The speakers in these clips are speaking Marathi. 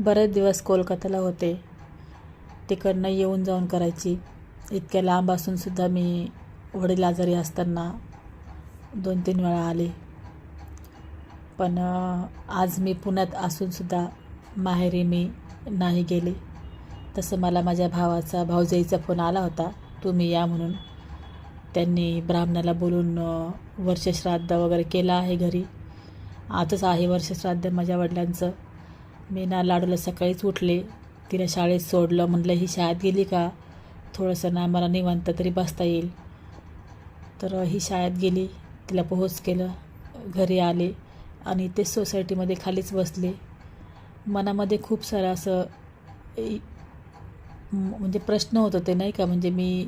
बरेच दिवस कोलकात्याला होते. तिकडनं येऊन जाऊन करायची. इतक्या लांब असूनसुद्धा मी वडील आजारी असताना 2-3 वेळा आले. पण आज मी पुण्यात असूनसुद्धा माहेरी मी नाही गेले. तसं मला माझ्या भाऊजाईचा फोन आला होता, तुम्ही या म्हणून. त्यांनी ब्राह्मणाला बोलून वर्षश्राद्ध वगैरे केलं आहे घरी. आजच आहे वर्षश्राद्ध माझ्या वडिलांचं. मी ना लाडूला सकाळीच उठले, तिला शाळेत सोडलं. म्हटलं ही शाळेत गेली का थोडंसं ना मला निवांत तरी बसता येईल. तर ही शाळेत गेली, तिला पोहोच केलं, घरी आले आणि ते सोसायटीमध्ये खालीच बसले. मनामध्ये खूप सारं असं म्हणजे प्रश्न होत होते नाही का. म्हणजे मी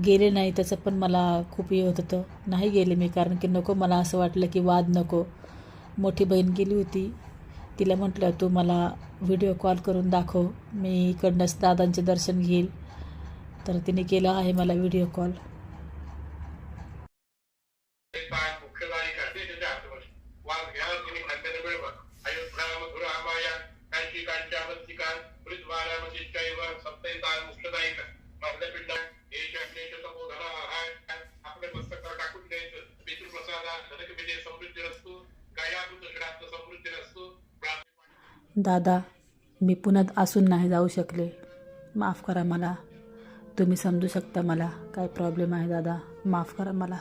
गेले नाही त्याचं पण मला खूप हे होत होतं. नाही गेले मी कारण की नको, मला असं वाटलं की वाद नको. मोठी बहीण गेली होती, तिला म्हटलं तू मला व्हिडिओ कॉल करून दाखव, मी इकडनंच दादांचे दर्शन घेईल. तर तिने केलं आहे मला व्हिडिओ कॉल. दादा, मी पुण्यात असून नाही जाऊ शकले, माफ करा मला. तुम्ही समजू शकता मला काय प्रॉब्लेम आहे दादा, माफ करा मला.